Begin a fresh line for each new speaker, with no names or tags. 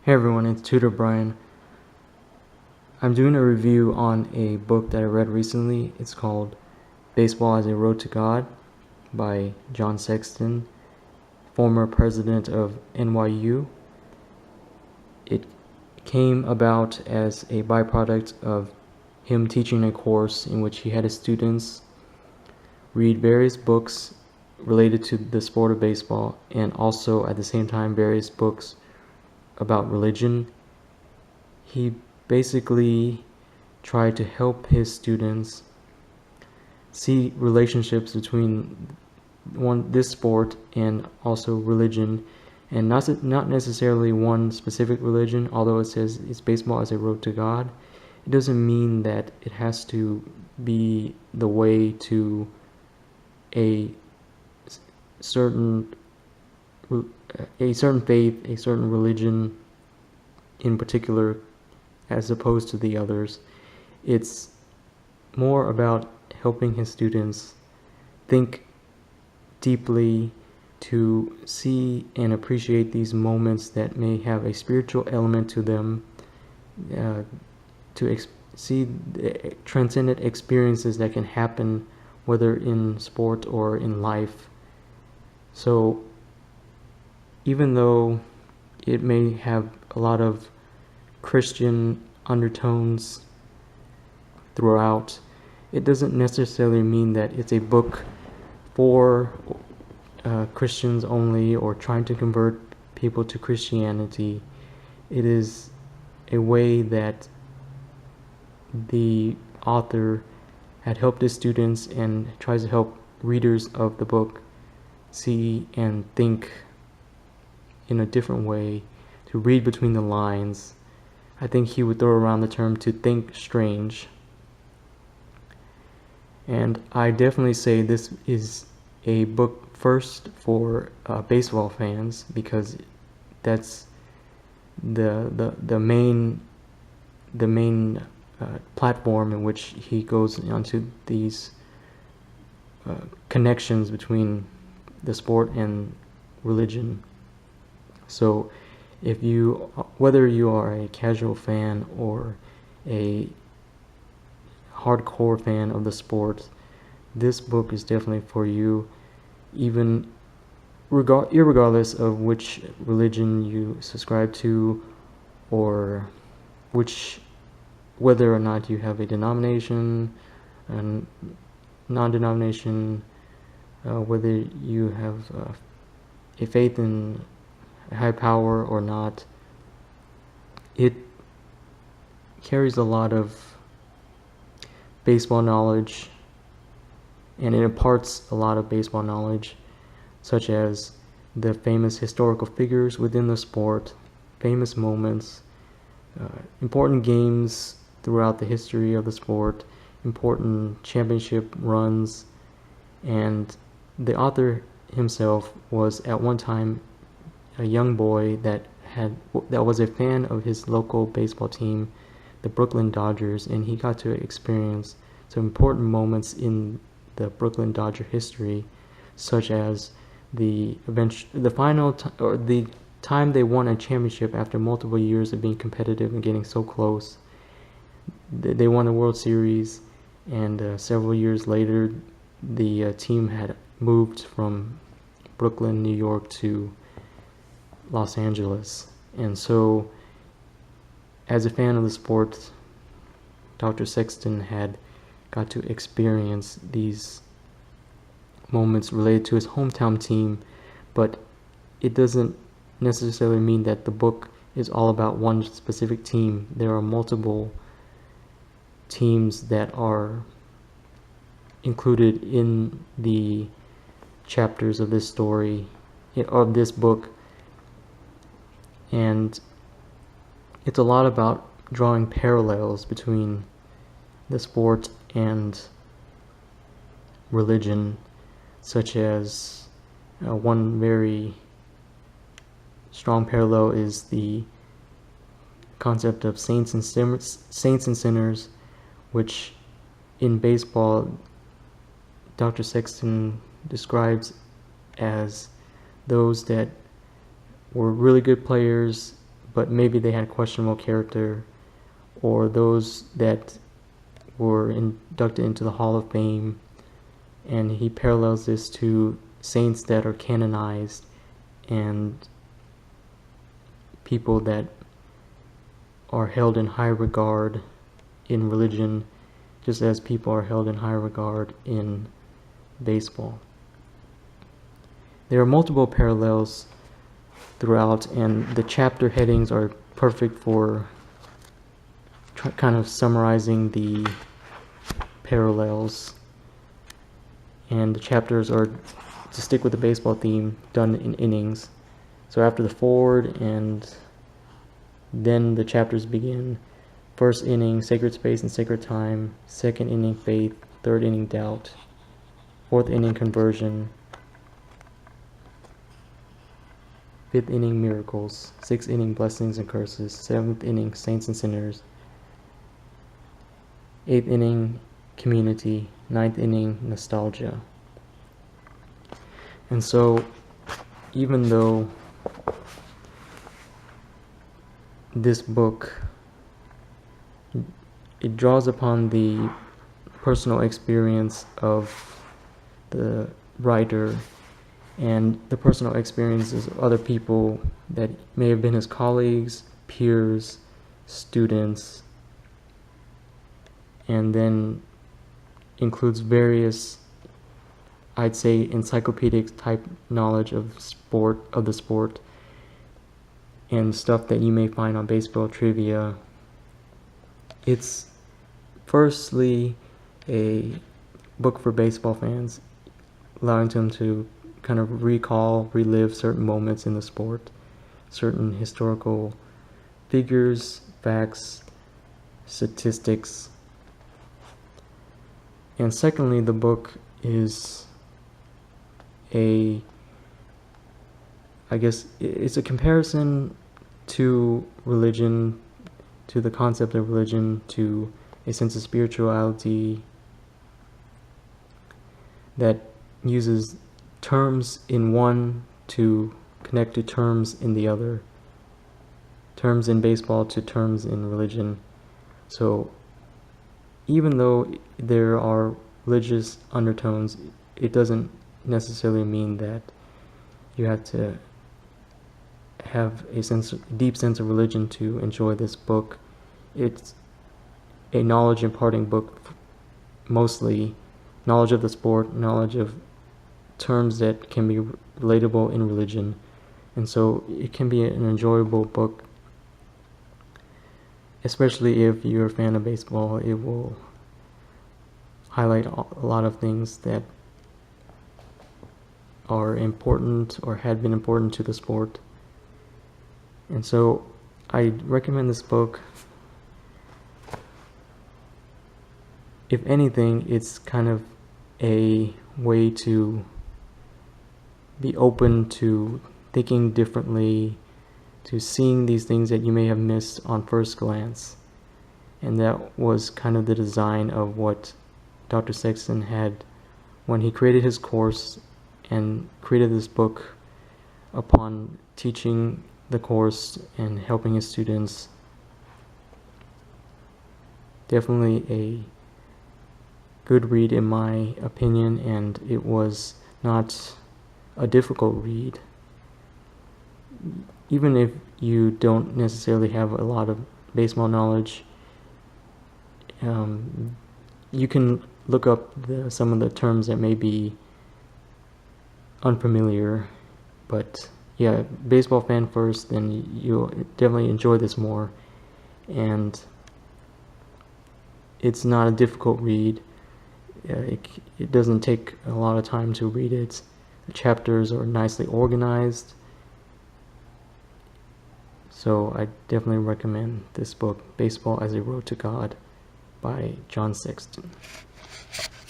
Hey everyone, it's Tutor Brian. I'm doing a review on a book that I read recently. It's called Baseball as a Road to God by John Sexton, former president of NYU. It came about as a byproduct of him teaching a course in which he had his students read various books related to the sport of baseball and also at the same time various books about religion. He basically tried to help his students see relationships between this sport and also religion, and not necessarily one specific religion. Although it says it's baseball as a road to God, it doesn't mean that it has to be the way to a certain faith, a certain religion in particular, as opposed to the others. It's more about helping his students think deeply, to see and appreciate these moments that may have a spiritual element to them, to see the transcendent experiences that can happen whether in sport or in life. So even though it may have a lot of Christian undertones throughout, it doesn't necessarily mean that it's a book for Christians only or trying to convert people to Christianity. It is a way that the author had helped his students and tries to help readers of the book see and think in a different way, to read between the lines. I think he would throw around the term to think strange. And I definitely say this is a book first for baseball fans, because that's the main platform in which he goes onto these connections between the sport and religion. So whether you are a casual fan or a hardcore fan of the sport, this book is definitely for you, even irregardless of which religion you subscribe to, or whether or not you have a denomination and non-denomination, whether you have a faith in a high power or not. It carries a lot of baseball knowledge, and it imparts a lot of baseball knowledge, such as the famous historical figures within the sport, famous moments, important games throughout the history of the sport, important championship runs. And the author himself was at one time a young boy that was a fan of his local baseball team, the Brooklyn Dodgers, and he got to experience some important moments in the Brooklyn Dodger history, such as the time they won a championship after multiple years of being competitive and getting so close. They won the World Series, and several years later, the team had moved from Brooklyn, New York to Los Angeles. And so, as a fan of the sport, Dr. Sexton had got to experience these moments related to his hometown team, but it doesn't necessarily mean that the book is all about one specific team. There are multiple teams that are included in the chapters of this story, of this book, and it's a lot about drawing parallels between the sport and religion, such as one very strong parallel is the concept of saints and sinners, which in baseball Dr. Sexton describes as those that were really good players but maybe they had questionable character, or those that were inducted into the Hall of Fame. And he parallels this to saints that are canonized and people that are held in high regard in religion, just as people are held in high regard in baseball. There are multiple parallels throughout, and the chapter headings are perfect for kind of summarizing the parallels. And the chapters are, to stick with the baseball theme, done in innings. So after the forward, and then the chapters begin. First inning, sacred space and sacred time. Second inning, faith. Third inning, doubt. Fourth inning, conversion. Fifth inning, miracles. Sixth inning, blessings and curses. Seventh inning, saints and sinners. Eighth inning, community. Ninth inning, nostalgia. And so, even though this book, it draws upon the personal experience of the writer and the personal experiences of other people that may have been his colleagues, peers, students, and then includes various, I'd say, encyclopedic type knowledge of the sport, and stuff that you may find on baseball trivia. It's firstly a book for baseball fans, allowing them to kind of relive certain moments in the sport, certain historical figures, facts, statistics. And secondly, the book is it's a comparison to religion, to the concept of religion, to a sense of spirituality that uses terms in one to connect to terms in the other, terms in baseball to terms in religion. So even though there are religious undertones, it doesn't necessarily mean that you have to have a deep sense of religion to enjoy this book. It's a knowledge imparting book, mostly knowledge of the sport, knowledge of terms that can be relatable in religion, and so it can be an enjoyable book, especially if you're a fan of baseball. It will highlight a lot of things that are important or had been important to the sport. And so I recommend this book. If anything, it's kind of a way to be open to thinking differently, to seeing these things that you may have missed on first glance. And that was kind of the design of what Dr. Sexton had when he created his course and created this book upon teaching the course and helping his students. Definitely a good read in my opinion, and it was not a difficult read. Even if you don't necessarily have a lot of baseball knowledge, you can look up some of the terms that may be unfamiliar, but yeah, baseball fan first, then you'll definitely enjoy this more. And it's not a difficult read. It doesn't take a lot of time to read it. The chapters are nicely organized. So I definitely recommend this book, Baseball as a Road to God by John Sexton.